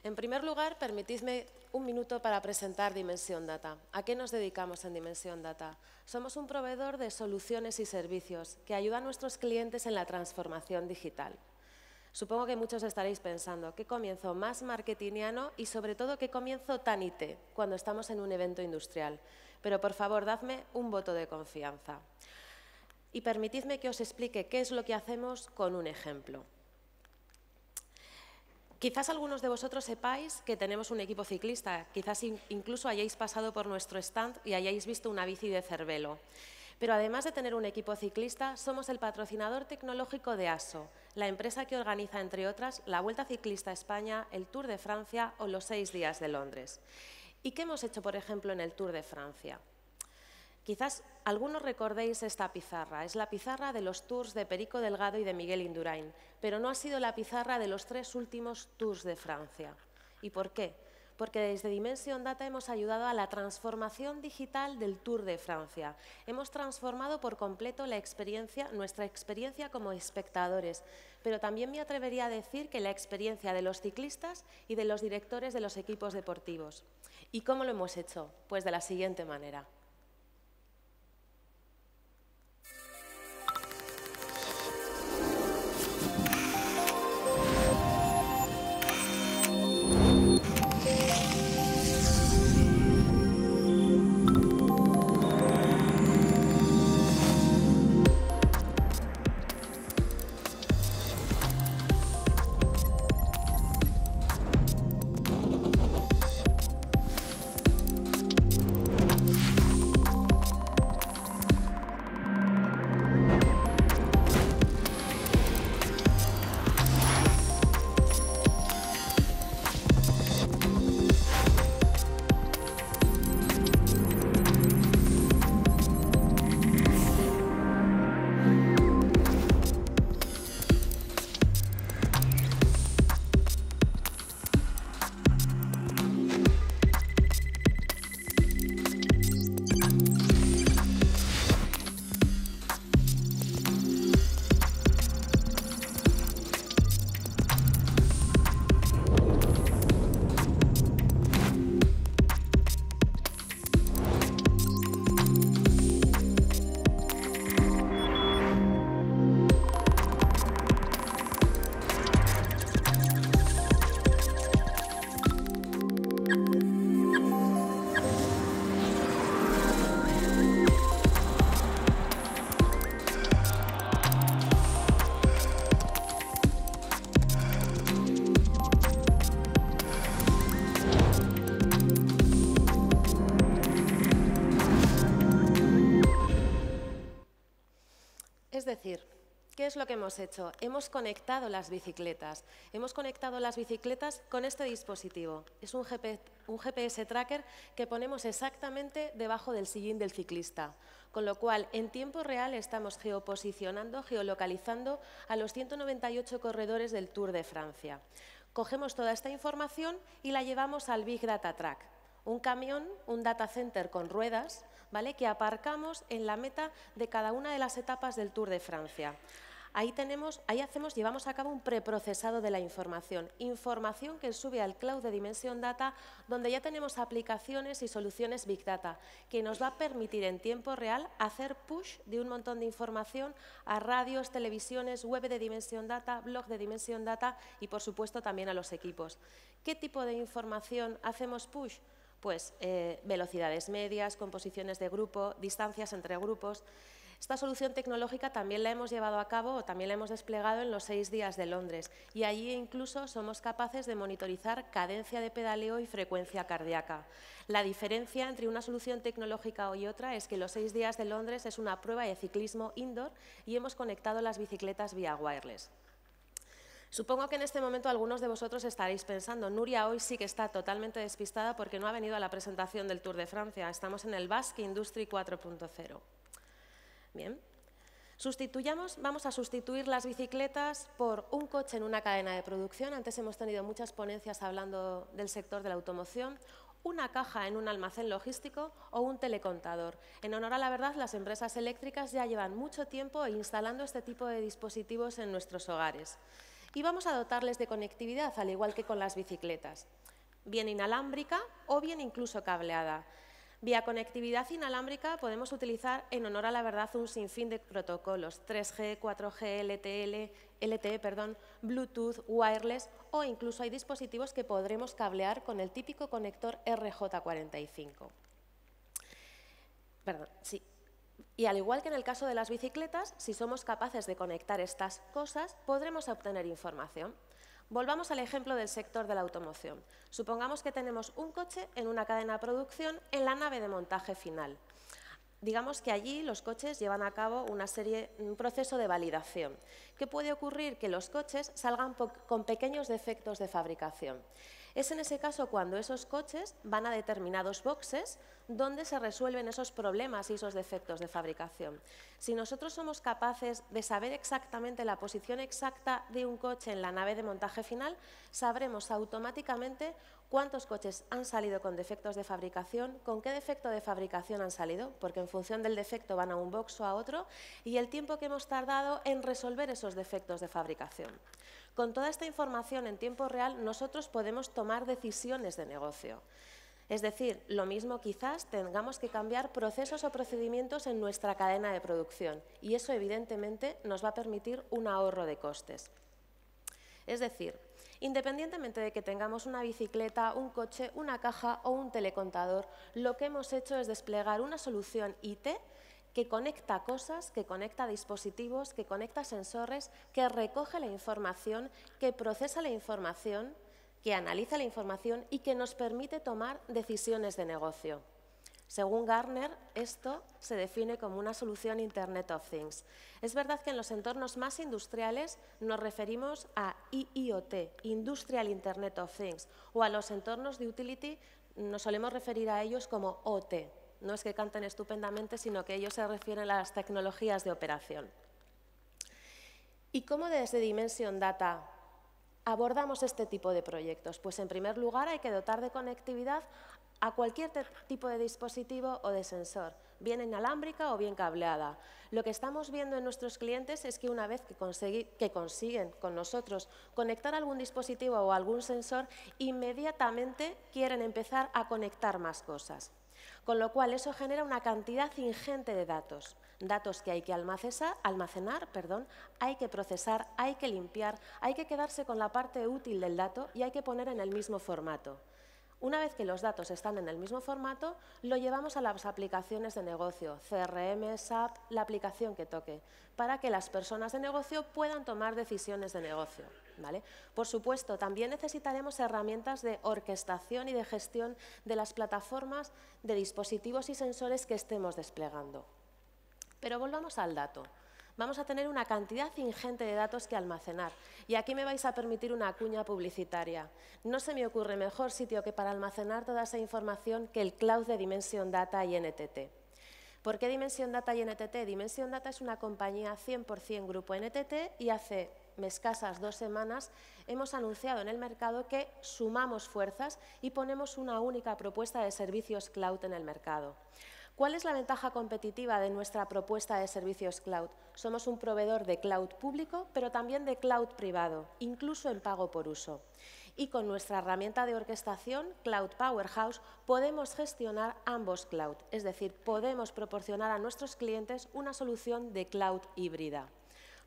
En primer lugar, permitidme un minuto para presentar Dimension Data. ¿A qué nos dedicamos en Dimension Data? Somos un proveedor de soluciones y servicios que ayuda a nuestros clientes en la transformación digital. Supongo que muchos estaréis pensando, ¿qué comienzo más marketingiano y sobre todo qué comienzo tan IT cuando estamos en un evento industrial? Pero por favor, dadme un voto de confianza. Y permitidme que os explique qué es lo que hacemos con un ejemplo. Quizás algunos de vosotros sepáis que tenemos un equipo ciclista, quizás incluso hayáis pasado por nuestro stand y hayáis visto una bici de Cervelo. Pero además de tener un equipo ciclista, somos el patrocinador tecnológico de ASO, la empresa que organiza, entre otras, la Vuelta Ciclista a España, el Tour de Francia o los 6 días de Londres. ¿Y qué hemos hecho, por ejemplo, en el Tour de Francia? Quizás algunos recordéis esta pizarra. Es la pizarra de los tours de Perico Delgado y de Miguel Indurain, pero no ha sido la pizarra de los 3 últimos tours de Francia. ¿Y por qué? Porque desde Dimension Data hemos ayudado a la transformación digital del Tour de Francia. Hemos transformado por completo nuestra experiencia como espectadores, pero también me atrevería a decir que la experiencia de los ciclistas y de los directores de los equipos deportivos. ¿Y cómo lo hemos hecho? Pues de la siguiente manera. Es decir, ¿qué es lo que hemos hecho? Hemos conectado las bicicletas. Hemos conectado las bicicletas con este dispositivo. Es un GPS tracker que ponemos exactamente debajo del sillín del ciclista. Con lo cual, en tiempo real estamos geoposicionando, geolocalizando a los 198 corredores del Tour de Francia. Cogemos toda esta información y la llevamos al Big Data Track. Un camión, un data center con ruedas, ¿vale?, que aparcamos en la meta de cada una de las etapas del Tour de Francia. Llevamos a cabo un preprocesado de la información que sube al cloud de Dimension Data, donde ya tenemos aplicaciones y soluciones Big Data, que nos va a permitir en tiempo real hacer push de un montón de información a radios, televisiones, web de Dimension Data, blog de Dimension Data y, por supuesto, también a los equipos. ¿Qué tipo de información hacemos push? Pues velocidades medias, composiciones de grupo, distancias entre grupos. Esta solución tecnológica también la hemos llevado a cabo o también la hemos desplegado en los 6 días de Londres y allí incluso somos capaces de monitorizar cadencia de pedaleo y frecuencia cardíaca. La diferencia entre una solución tecnológica y otra es que los 6 días de Londres es una prueba de ciclismo indoor y hemos conectado las bicicletas vía wireless. Supongo que en este momento algunos de vosotros estaréis pensando, Nuria hoy sí que está totalmente despistada porque no ha venido a la presentación del Tour de Francia. Estamos en el Basque Industry 4.0. Bien. Vamos a sustituir las bicicletas por un coche en una cadena de producción. Antes hemos tenido muchas ponencias hablando del sector de la automoción. Una caja en un almacén logístico o un telecontador. En honor a la verdad, las empresas eléctricas ya llevan mucho tiempo instalando este tipo de dispositivos en nuestros hogares. Y vamos a dotarles de conectividad, al igual que con las bicicletas, bien inalámbrica o bien incluso cableada. Vía conectividad inalámbrica podemos utilizar, en honor a la verdad, un sinfín de protocolos, 3G, 4G, LTE, Bluetooth, wireless, o incluso hay dispositivos que podremos cablear con el típico conector RJ45. Y al igual que en el caso de las bicicletas, si somos capaces de conectar estas cosas, podremos obtener información. Volvamos al ejemplo del sector de la automoción. Supongamos que tenemos un coche en una cadena de producción en la nave de montaje final. Digamos que allí los coches llevan a cabo un proceso de validación. ¿Qué puede ocurrir? Que los coches salgan con pequeños defectos de fabricación. Es en ese caso cuando esos coches van a determinados boxes donde se resuelven esos problemas y esos defectos de fabricación. Si nosotros somos capaces de saber exactamente la posición exacta de un coche en la nave de montaje final, sabremos automáticamente cuántos coches han salido con defectos de fabricación, con qué defecto de fabricación han salido, porque en función del defecto van a un box o a otro, y el tiempo que hemos tardado en resolver esos defectos de fabricación. Con toda esta información en tiempo real, nosotros podemos tomar decisiones de negocio. Es decir, lo mismo quizás tengamos que cambiar procesos o procedimientos en nuestra cadena de producción y eso evidentemente nos va a permitir un ahorro de costes. Es decir, independientemente de que tengamos una bicicleta, un coche, una caja o un telecontador, lo que hemos hecho es desplegar una solución IT que conecta cosas, que conecta dispositivos, que conecta sensores, que recoge la información, que procesa la información, que analiza la información y que nos permite tomar decisiones de negocio. Según Gartner, esto se define como una solución Internet of Things. Es verdad que en los entornos más industriales nos referimos a IIoT, Industrial Internet of Things, o a los entornos de utility nos solemos referir a ellos como OT. No es que canten estupendamente, sino que ellos se refieren a las tecnologías de operación. ¿Y cómo desde Dimension Data abordamos este tipo de proyectos? Pues en primer lugar hay que dotar de conectividad a cualquier tipo de dispositivo o de sensor, bien inalámbrica o bien cableada. Lo que estamos viendo en nuestros clientes es que una vez que consiguen con nosotros conectar algún dispositivo o algún sensor, inmediatamente quieren empezar a conectar más cosas. Con lo cual, eso genera una cantidad ingente de datos. Datos que hay que almacenar, hay que procesar, hay que limpiar, hay que quedarse con la parte útil del dato y hay que poner en el mismo formato. Una vez que los datos están en el mismo formato, lo llevamos a las aplicaciones de negocio, CRM, SAP, la aplicación que toque, para que las personas de negocio puedan tomar decisiones de negocio, ¿vale? Por supuesto, también necesitaremos herramientas de orquestación y de gestión de las plataformas de dispositivos y sensores que estemos desplegando. Pero volvamos al dato. Vamos a tener una cantidad ingente de datos que almacenar. Y aquí me vais a permitir una cuña publicitaria. No se me ocurre mejor sitio que para almacenar toda esa información que el cloud de Dimension Data y NTT. ¿Por qué Dimension Data y NTT? Dimension Data es una compañía 100% grupo NTT y hace escasas 2 semanas hemos anunciado en el mercado que sumamos fuerzas y ponemos una única propuesta de servicios cloud en el mercado. ¿Cuál es la ventaja competitiva de nuestra propuesta de servicios cloud? Somos un proveedor de cloud público, pero también de cloud privado, incluso en pago por uso. Y con nuestra herramienta de orquestación, Cloud Powerhouse, podemos gestionar ambos cloud, es decir, podemos proporcionar a nuestros clientes una solución de cloud híbrida.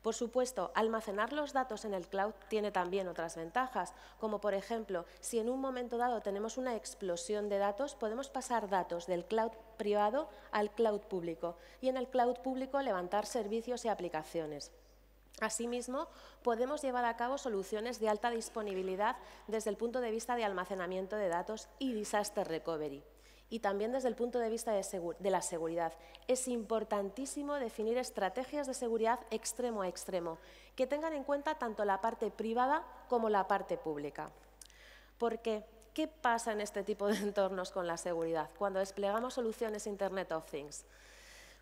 Por supuesto, almacenar los datos en el cloud tiene también otras ventajas, como por ejemplo, si en un momento dado tenemos una explosión de datos, podemos pasar datos del cloud privado al cloud público y en el cloud público levantar servicios y aplicaciones. Asimismo, podemos llevar a cabo soluciones de alta disponibilidad desde el punto de vista de almacenamiento de datos y disaster recovery. Y también desde el punto de vista de la seguridad. Es importantísimo definir estrategias de seguridad extremo a extremo, que tengan en cuenta tanto la parte privada como la parte pública. Porque, ¿qué pasa en este tipo de entornos con la seguridad cuando desplegamos soluciones Internet of Things?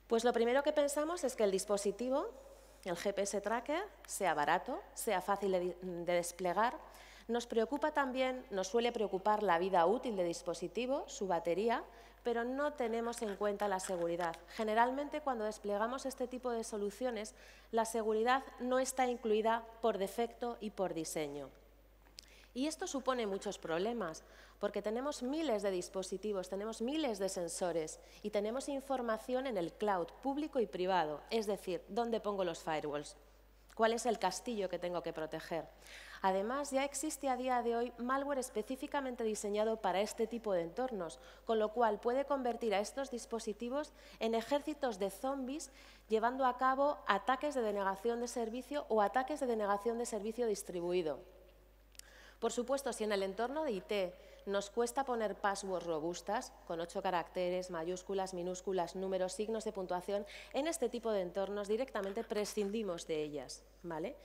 Pues lo primero que pensamos es que el dispositivo, el GPS tracker, sea barato, sea fácil de desplegar, Nos preocupa también, nos suele preocupar la vida útil del dispositivo, su batería, pero no tenemos en cuenta la seguridad. Generalmente, cuando desplegamos este tipo de soluciones, la seguridad no está incluida por defecto y por diseño. Y esto supone muchos problemas, porque tenemos miles de dispositivos, tenemos miles de sensores y tenemos información en el cloud, público y privado, es decir, ¿dónde pongo los firewalls? ¿Cuál es el castillo que tengo que proteger? Además, ya existe a día de hoy malware específicamente diseñado para este tipo de entornos, con lo cual puede convertir a estos dispositivos en ejércitos de zombies, llevando a cabo ataques de denegación de servicio o ataques de denegación de servicio distribuido. Por supuesto, si en el entorno de IT nos cuesta poner passwords robustas, con 8 caracteres, mayúsculas, minúsculas, números, signos de puntuación, en este tipo de entornos directamente prescindimos de ellas, ¿vale?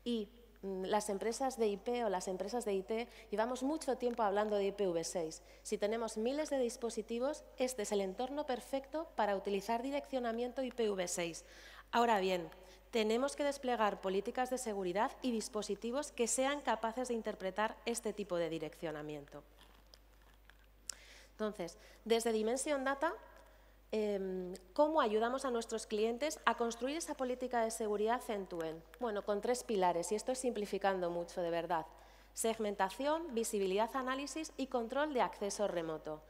Y las empresas de IP o las empresas de IT llevamos mucho tiempo hablando de IPv6. Si tenemos miles de dispositivos, este es el entorno perfecto para utilizar direccionamiento IPv6. Ahora bien, tenemos que desplegar políticas de seguridad y dispositivos que sean capaces de interpretar este tipo de direccionamiento. Entonces, desde Dimension Data, ¿cómo ayudamos a nuestros clientes a construir esa política de seguridad end-to-end? Bueno, con 3 pilares, y esto es simplificando mucho, de verdad. Segmentación, visibilidad, análisis y control de acceso remoto.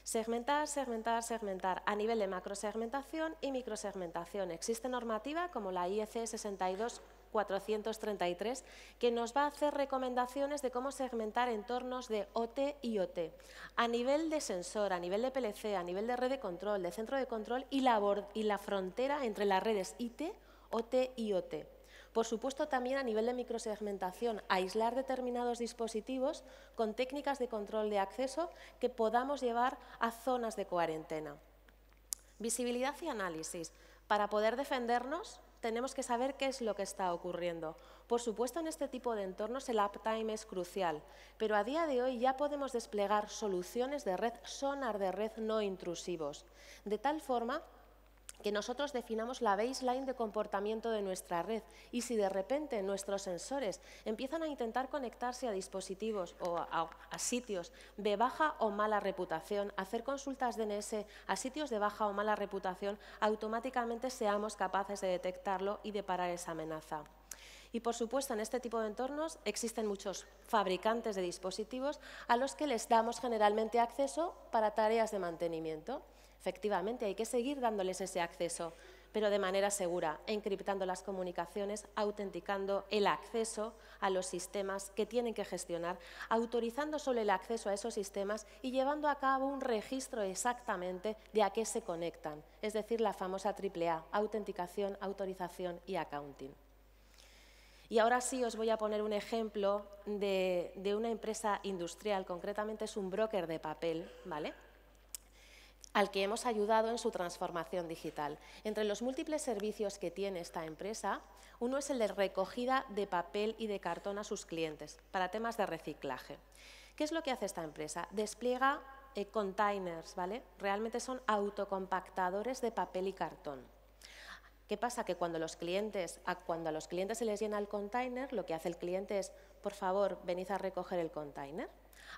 Segmentar, segmentar, segmentar a nivel de macrosegmentación y microsegmentación. Existe normativa como la IEC 62433 que nos va a hacer recomendaciones de cómo segmentar entornos de OT y OT. A nivel de sensor, a nivel de PLC, a nivel de red de control, de centro de control y la frontera entre las redes IT, OT y OT. Por supuesto, también a nivel de microsegmentación, aislar determinados dispositivos con técnicas de control de acceso que podamos llevar a zonas de cuarentena. Visibilidad y análisis. Para poder defendernos, tenemos que saber qué es lo que está ocurriendo. Por supuesto, en este tipo de entornos el uptime es crucial, pero a día de hoy ya podemos desplegar soluciones de red, sonar de red no intrusivos, de tal forma que nosotros definamos la baseline de comportamiento de nuestra red y si de repente nuestros sensores empiezan a intentar conectarse a dispositivos o a sitios de baja o mala reputación, hacer consultas DNS a sitios de baja o mala reputación, automáticamente seamos capaces de detectarlo y de parar esa amenaza. Y, por supuesto, en este tipo de entornos existen muchos fabricantes de dispositivos a los que les damos generalmente acceso para tareas de mantenimiento. Efectivamente, hay que seguir dándoles ese acceso, pero de manera segura, encriptando las comunicaciones, autenticando el acceso a los sistemas que tienen que gestionar, autorizando solo el acceso a esos sistemas y llevando a cabo un registro exactamente de a qué se conectan, es decir, la famosa AAA, autenticación, autorización y accounting. Y ahora sí os voy a poner un ejemplo de una empresa industrial, concretamente es un broker de papel, ¿vale?, al que hemos ayudado en su transformación digital. Entre los múltiples servicios que tiene esta empresa, uno es el de recogida de papel y de cartón a sus clientes para temas de reciclaje. ¿Qué es lo que hace esta empresa? Despliega containers, ¿vale? Realmente son autocompactadores de papel y cartón. ¿Qué pasa? Que cuando a los clientes se les llena el container, lo que hace el cliente es, por favor, venid a recoger el container.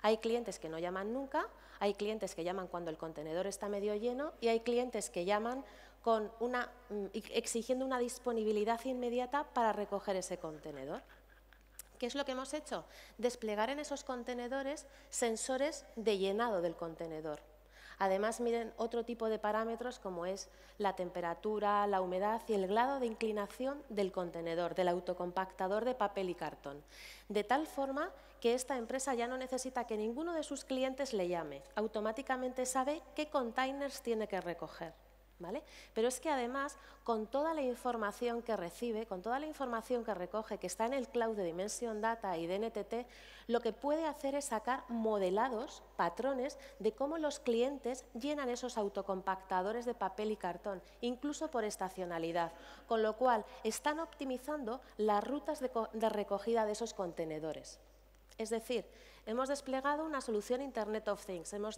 Hay clientes que no llaman nunca, hay clientes que llaman cuando el contenedor está medio lleno y hay clientes que llaman exigiendo una disponibilidad inmediata para recoger ese contenedor. ¿Qué es lo que hemos hecho? Desplegar en esos contenedores sensores de llenado del contenedor. Además, miren otro tipo de parámetros como es la temperatura, la humedad y el grado de inclinación del contenedor, del autocompactador de papel y cartón. De tal forma que esta empresa ya no necesita que ninguno de sus clientes le llame. Automáticamente sabe qué containers tiene que recoger, ¿vale? Pero es que además, con toda la información que recibe, con toda la información que recoge, que está en el cloud de Dimension Data y de NTT, lo que puede hacer es sacar modelados, patrones, de cómo los clientes llenan esos autocompactadores de papel y cartón, incluso por estacionalidad, con lo cual están optimizando las rutas de recogida de esos contenedores. Es decir, Hemos desplegado una solución Internet of Things, hemos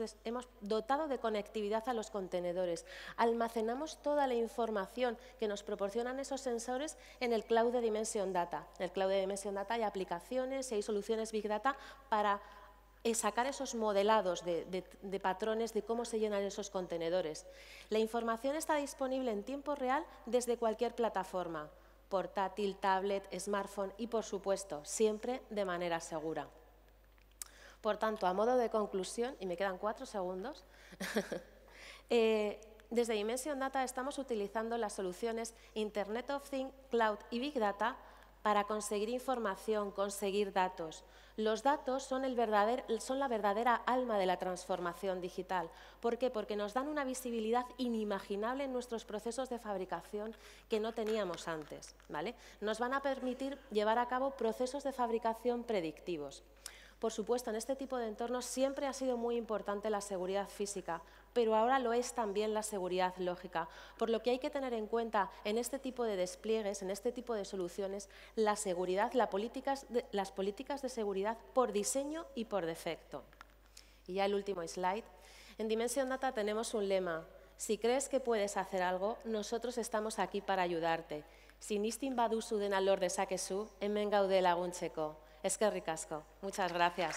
dotado de conectividad a los contenedores, almacenamos toda la información que nos proporcionan esos sensores en el cloud de Dimension Data. En el cloud de Dimension Data hay aplicaciones y hay soluciones Big Data para sacar esos modelados de patrones de cómo se llenan esos contenedores. La información está disponible en tiempo real desde cualquier plataforma, portátil, tablet, smartphone y, por supuesto, siempre de manera segura. Por tanto, a modo de conclusión, y me quedan 4 segundos, desde Dimension Data estamos utilizando las soluciones Internet of Things, Cloud y Big Data para conseguir información, conseguir datos. Los datos son la verdadera alma de la transformación digital. ¿Por qué? Porque nos dan una visibilidad inimaginable en nuestros procesos de fabricación que no teníamos antes, ¿vale? Nos van a permitir llevar a cabo procesos de fabricación predictivos. Por supuesto, en este tipo de entornos siempre ha sido muy importante la seguridad física, pero ahora lo es también la seguridad lógica, por lo que hay que tener en cuenta en este tipo de despliegues, en este tipo de soluciones, la seguridad, las políticas de seguridad por diseño y por defecto. Y ya el último slide. En Dimension Data tenemos un lema: si crees que puedes hacer algo, nosotros estamos aquí para ayudarte. Sinistin baduzu dena lor dezakezu, hemen gaude laguntzeko. Eskerrik asko. Muchas gracias.